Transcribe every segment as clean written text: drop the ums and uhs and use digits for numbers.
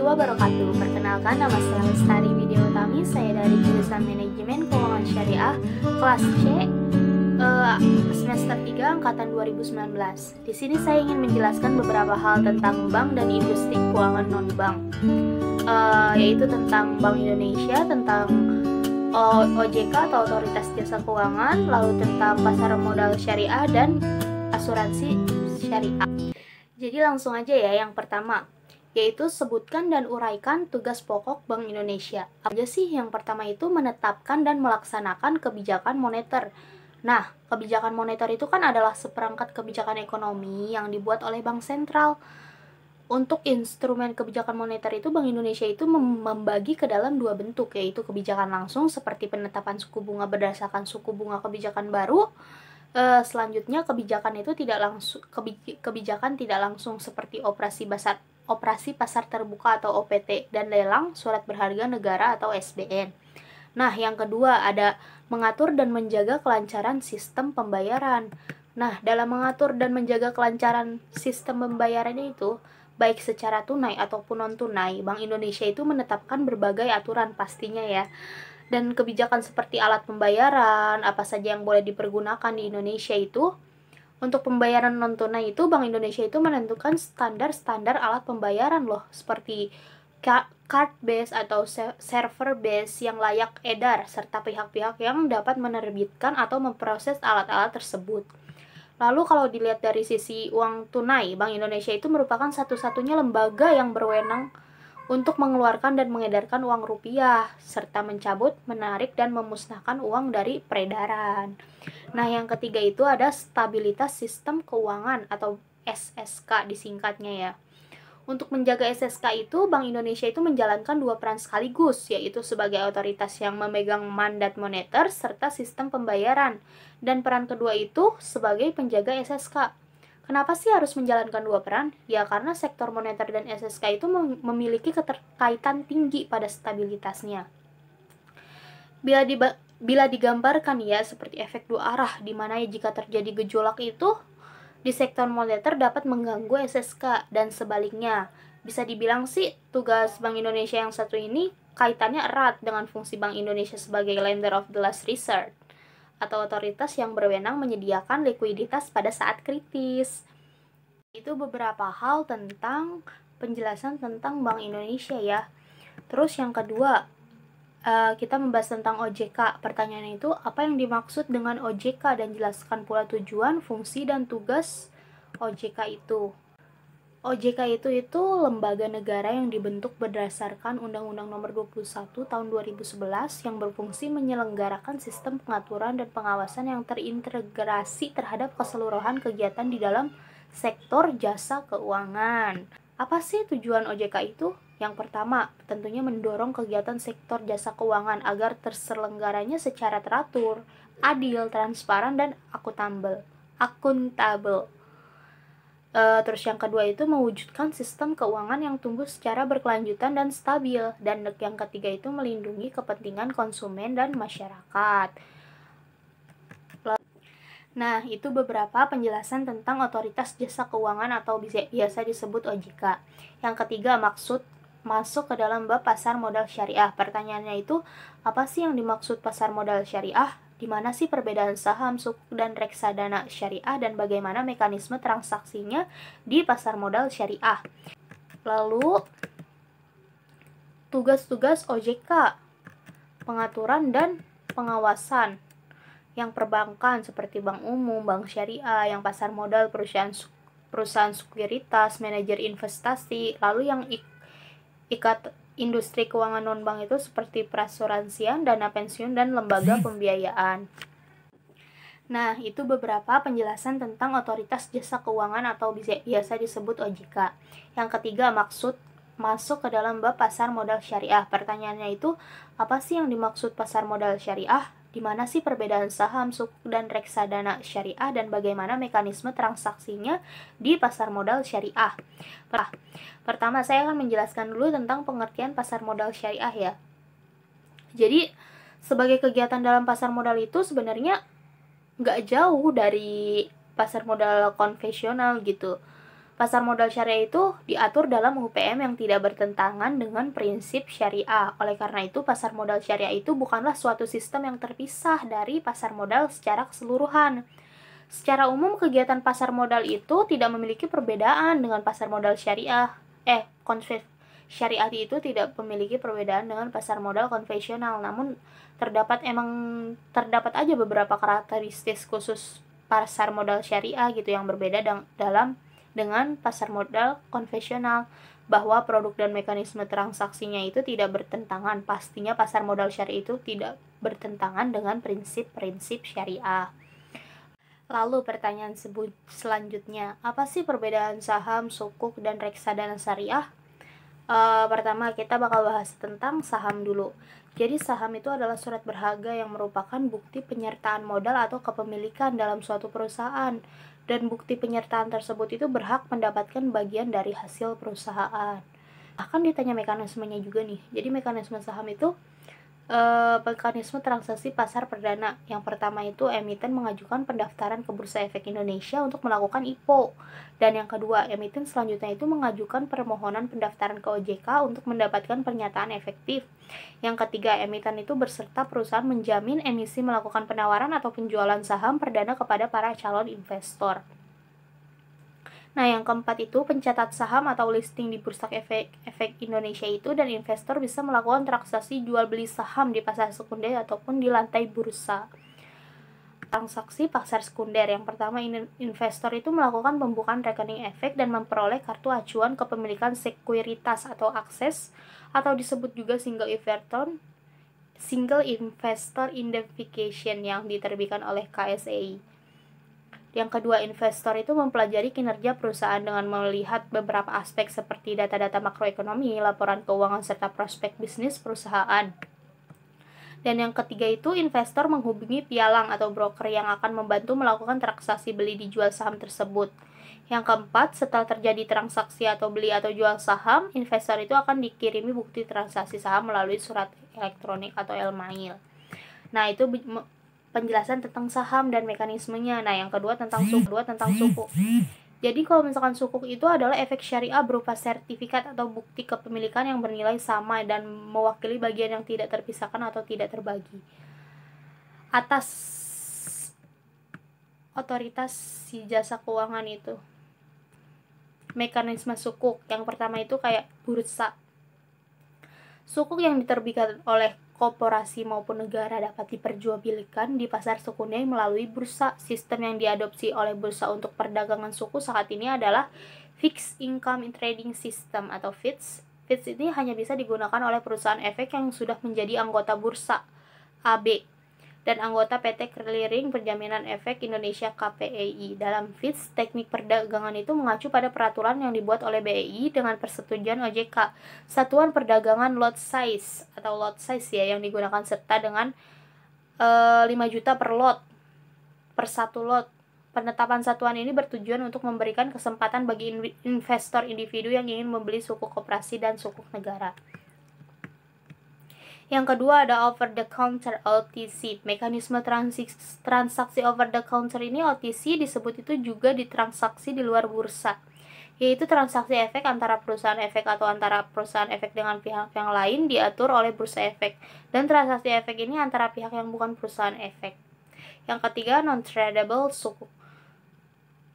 wabarakatuh. Perkenalkan, nama saya Lestari Widya Utami. Saya dari jurusan Manajemen Keuangan Syariah kelas C, semester 3 angkatan 2019. Di sini saya ingin menjelaskan beberapa hal tentang bank dan industri keuangan non-bank, yaitu tentang Bank Indonesia, tentang OJK atau Otoritas Jasa Keuangan, lalu tentang pasar modal syariah dan asuransi syariah. Jadi langsung aja ya, yang pertama yaitu sebutkan dan uraikan tugas pokok Bank Indonesia. Apa aja sih? Yang pertama itu menetapkan dan melaksanakan kebijakan moneter. Nah, kebijakan moneter itu kan adalah seperangkat kebijakan ekonomi yang dibuat oleh Bank Sentral. Untuk instrumen kebijakan moneter itu Bank Indonesia itu membagi ke dalam dua bentuk, yaitu kebijakan langsung seperti penetapan suku bunga berdasarkan suku bunga kebijakan baru. Selanjutnya kebijakan itu kebijakan tidak langsung seperti operasi pasar terbuka atau OPT dan lelang surat berharga negara atau SBN. Nah, yang kedua ada mengatur dan menjaga kelancaran sistem pembayaran. Nah, dalam mengatur dan menjaga kelancaran sistem pembayaran itu, baik secara tunai ataupun non-tunai, Bank Indonesia itu menetapkan berbagai aturan pastinya ya. Dan kebijakan seperti alat pembayaran, apa saja yang boleh dipergunakan di Indonesia itu. Untuk pembayaran non-tunai itu, Bank Indonesia itu menentukan standar-standar alat pembayaran loh, seperti card base atau server base yang layak edar, serta pihak-pihak yang dapat menerbitkan atau memproses alat-alat tersebut. Lalu kalau dilihat dari sisi uang tunai, Bank Indonesia itu merupakan satu-satunya lembaga yang berwenang untuk mengeluarkan dan mengedarkan uang rupiah, serta mencabut, menarik, dan memusnahkan uang dari peredaran. Nah, yang ketiga itu ada stabilitas sistem keuangan atau SSK disingkatnya ya. Untuk menjaga SSK itu, Bank Indonesia itu menjalankan dua peran sekaligus, yaitu sebagai otoritas yang memegang mandat moneter serta sistem pembayaran. Dan peran kedua itu sebagai penjaga SSK. Kenapa sih harus menjalankan dua peran? Ya karena sektor moneter dan SSK itu memiliki keterkaitan tinggi pada stabilitasnya. Bila digambarkan ya seperti efek dua arah, di mana jika terjadi gejolak itu di sektor moneter dapat mengganggu SSK dan sebaliknya. Bisa dibilang sih tugas Bank Indonesia yang satu ini kaitannya erat dengan fungsi Bank Indonesia sebagai lender of the last resort atau otoritas yang berwenang menyediakan likuiditas pada saat kritis. Itu beberapa hal tentang penjelasan tentang Bank Indonesia ya. Terus yang kedua, kita membahas tentang OJK. Pertanyaannya itu, apa yang dimaksud dengan OJK dan jelaskan pula tujuan, fungsi, dan tugas OJK itu. OJK itu lembaga negara yang dibentuk berdasarkan Undang-Undang Nomor 21 Tahun 2011 yang berfungsi menyelenggarakan sistem pengaturan dan pengawasan yang terintegrasi terhadap keseluruhan kegiatan di dalam sektor jasa keuangan. Apa sih tujuan OJK itu? Yang pertama, tentunya mendorong kegiatan sektor jasa keuangan agar terselenggaranya secara teratur, adil, transparan, dan akuntabel. Terus yang kedua itu mewujudkan sistem keuangan yang tumbuh secara berkelanjutan dan stabil. Dan yang ketiga itu melindungi kepentingan konsumen dan masyarakat. Nah, itu beberapa penjelasan tentang Otoritas Jasa Keuangan atau biasa disebut OJK. Yang ketiga, masuk ke dalam bab pasar modal syariah. Pertanyaannya itu, apa sih yang dimaksud pasar modal syariah? Di mana sih perbedaan saham, sukuk, dan reksadana syariah dan bagaimana mekanisme transaksinya di pasar modal syariah? Lalu, tugas-tugas OJK, pengaturan dan pengawasan. Yang perbankan seperti bank umum, bank syariah, yang pasar modal, perusahaan sekuritas, manajer investasi, lalu yang industri keuangan non-bank itu seperti perasuransian, dana pensiun, dan lembaga pembiayaan. Nah, itu beberapa penjelasan tentang Otoritas Jasa Keuangan atau biasa disebut OJK. Yang ketiga, masuk ke dalam bab pasar modal syariah. Pertanyaannya itu, apa sih yang dimaksud pasar modal syariah? Di mana sih perbedaan saham, sukuk, dan reksadana syariah dan bagaimana mekanisme transaksinya di pasar modal syariah? Pertama, saya akan menjelaskan dulu tentang pengertian pasar modal syariah ya. Jadi, sebagai kegiatan dalam pasar modal itu sebenarnya nggak jauh dari pasar modal konvensional gitu. Pasar modal syariah itu diatur dalam UPM yang tidak bertentangan dengan prinsip syariah. Oleh karena itu, pasar modal syariah itu bukanlah suatu sistem yang terpisah dari pasar modal secara keseluruhan. Secara umum, kegiatan pasar modal itu tidak memiliki perbedaan dengan pasar modal syariah. Syariah itu tidak memiliki perbedaan dengan pasar modal konvensional, namun terdapat aja beberapa karakteristik khusus pasar modal syariah gitu yang berbeda dengan pasar modal konvensional, bahwa produk dan mekanisme transaksinya itu tidak bertentangan. Pastinya pasar modal syariah itu tidak bertentangan dengan prinsip-prinsip syariah. Lalu pertanyaan selanjutnya, apa sih perbedaan saham, sukuk, dan reksadana syariah? Pertama kita bakal bahas tentang saham dulu. Jadi saham itu adalah surat berharga yang merupakan bukti penyertaan modal atau kepemilikan dalam suatu perusahaan, dan bukti penyertaan tersebut itu berhak mendapatkan bagian dari hasil perusahaan. Akan ditanya mekanismenya juga nih. Jadi mekanisme saham itu mekanisme transaksi pasar perdana. Yang pertama itu emiten mengajukan pendaftaran ke Bursa Efek Indonesia untuk melakukan IPO. Dan yang kedua, emiten selanjutnya itu mengajukan permohonan pendaftaran ke OJK untuk mendapatkan pernyataan efektif. Yang ketiga, emiten itu berserta perusahaan menjamin emisi melakukan penawaran atau penjualan saham perdana kepada para calon investor. Nah, yang keempat itu pencatat saham atau listing di Bursa Efek Indonesia itu, dan investor bisa melakukan transaksi jual beli saham di pasar sekunder ataupun di lantai bursa. Transaksi pasar sekunder yang pertama, investor itu melakukan pembukaan rekening efek dan memperoleh kartu acuan kepemilikan sekuritas atau akses, atau disebut juga single investor identification yang diterbitkan oleh KSEI. Yang kedua, investor itu mempelajari kinerja perusahaan dengan melihat beberapa aspek seperti data-data makroekonomi, laporan keuangan, serta prospek bisnis perusahaan. Dan yang ketiga itu, investor menghubungi pialang atau broker yang akan membantu melakukan transaksi beli dijual saham tersebut. Yang keempat, setelah terjadi transaksi atau beli atau jual saham, investor itu akan dikirimi bukti transaksi saham melalui surat elektronik atau e-mail. Nah, itu penjelasan tentang saham dan mekanismenya. Nah, yang kedua tentang sukuk. Jadi kalau misalkan sukuk itu adalah efek syariah berupa sertifikat atau bukti kepemilikan yang bernilai sama dan mewakili bagian yang tidak terpisahkan atau tidak terbagi atas otoritas si jasa keuangan itu. Mekanisme sukuk yang pertama itu kayak bursa. Sukuk yang diterbitkan oleh korporasi maupun negara dapat diperjualbelikan di pasar sekunder melalui bursa. Sistem yang diadopsi oleh bursa untuk perdagangan suku saat ini adalah Fixed Income Trading System atau FITS. FITS ini hanya bisa digunakan oleh perusahaan efek yang sudah menjadi anggota bursa AB dan anggota PT Clearing Penjaminan Efek Indonesia KPEI. Dalam FITS, teknik perdagangan itu mengacu pada peraturan yang dibuat oleh BEI dengan persetujuan OJK. Satuan perdagangan lot size atau lot size ya yang digunakan serta dengan 5 juta per lot, per satu lot. Penetapan satuan ini bertujuan untuk memberikan kesempatan bagi investor individu yang ingin membeli sukuk koperasi dan sukuk negara. Yang kedua ada over the counter OTC. Mekanisme transaksi over the counter ini OTC disebut itu juga ditransaksi di luar bursa, yaitu transaksi efek antara perusahaan efek atau antara perusahaan efek dengan pihak yang lain diatur oleh bursa efek, dan transaksi efek ini antara pihak yang bukan perusahaan efek. Yang ketiga non-tradable sukuk.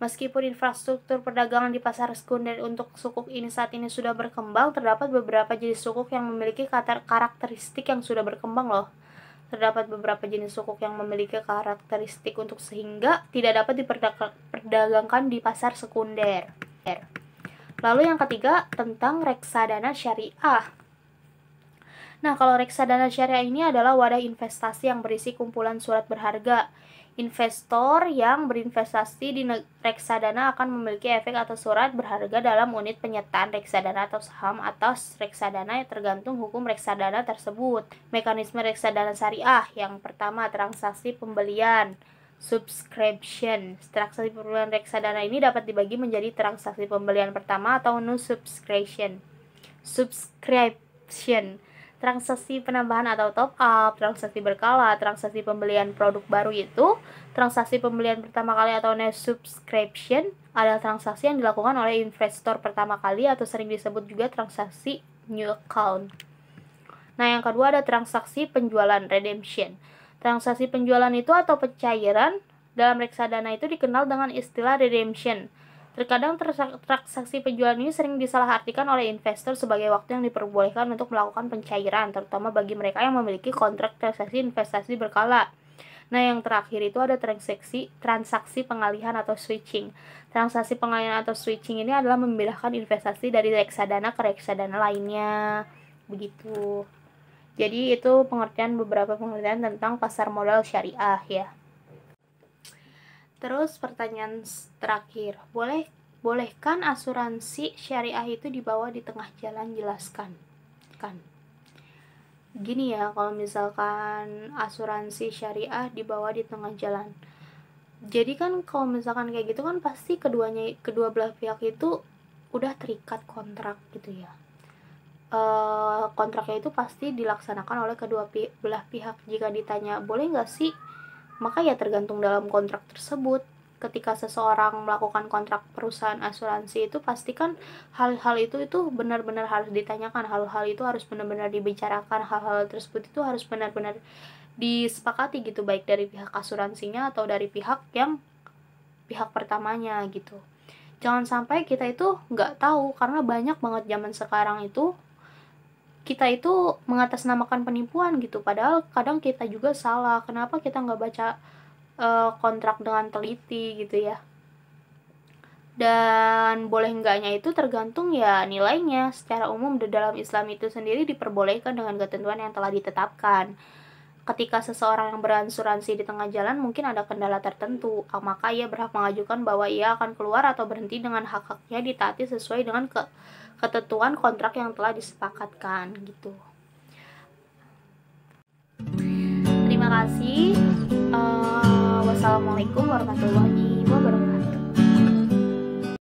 Meskipun infrastruktur perdagangan di pasar sekunder untuk sukuk ini saat ini sudah berkembang, terdapat beberapa jenis sukuk yang memiliki karakteristik yang sudah berkembang loh. Terdapat beberapa jenis sukuk yang memiliki karakteristik untuk sehingga tidak dapat diperdagangkan di pasar sekunder. Lalu yang ketiga tentang reksadana syariah. Nah, kalau reksadana syariah ini adalah wadah investasi yang berisi kumpulan surat berharga. Investor yang berinvestasi di reksadana akan memiliki efek atau surat berharga dalam unit penyertaan reksadana atau saham atas reksadana yang tergantung hukum reksadana tersebut. Mekanisme reksadana syariah yang pertama, transaksi pembelian, subscription. Transaksi pembelian reksadana ini dapat dibagi menjadi transaksi pembelian pertama atau no subscription. Transaksi penambahan atau top up, transaksi berkala, transaksi pembelian produk baru itu, transaksi pembelian pertama kali atau new subscription adalah transaksi yang dilakukan oleh investor pertama kali atau sering disebut juga transaksi new account. Nah, yang kedua ada transaksi penjualan, redemption. Transaksi penjualan itu atau pencairan dalam reksadana itu dikenal dengan istilah redemption. Terkadang transaksi penjualan ini sering disalahartikan oleh investor sebagai waktu yang diperbolehkan untuk melakukan pencairan, terutama bagi mereka yang memiliki kontrak transaksi investasi berkala. Nah, yang terakhir itu ada transaksi pengalihan atau switching. Transaksi pengalihan atau switching ini adalah memindahkan investasi dari reksadana ke reksadana lainnya. Begitu. Jadi itu beberapa pengertian tentang pasar modal syariah ya. Terus pertanyaan terakhir, bolehkan asuransi syariah itu dibawa di tengah jalan? Jelaskan. Gini ya, kalau misalkan asuransi syariah dibawa di tengah jalan. Jadi kan kalau misalkan kayak gitu kan pasti kedua belah pihak itu udah terikat kontrak gitu ya. Kontraknya itu pasti dilaksanakan oleh kedua belah pihak. Jika ditanya boleh nggak sih, maka ya tergantung dalam kontrak tersebut. Ketika seseorang melakukan kontrak perusahaan asuransi itu pastikan hal-hal itu benar-benar harus ditanyakan, hal-hal itu harus benar-benar dibicarakan, hal-hal tersebut itu harus benar-benar disepakati gitu, baik dari pihak asuransinya atau dari pihak pertamanya gitu. Jangan sampai kita itu nggak tahu, karena banyak banget zaman sekarang itu kita itu mengatasnamakan penipuan gitu, padahal kadang kita juga salah. Kenapa kita nggak baca kontrak dengan teliti gitu ya. Dan boleh enggaknya itu tergantung ya nilainya. Secara umum di dalam Islam itu sendiri diperbolehkan dengan ketentuan yang telah ditetapkan. Ketika seseorang yang berasuransi di tengah jalan mungkin ada kendala tertentu, maka ia berhak mengajukan bahwa ia akan keluar atau berhenti dengan hak-haknya ditaati sesuai dengan ketentuan kontrak yang telah disepakatkan gitu. Terima kasih. Wassalamualaikum warahmatullahi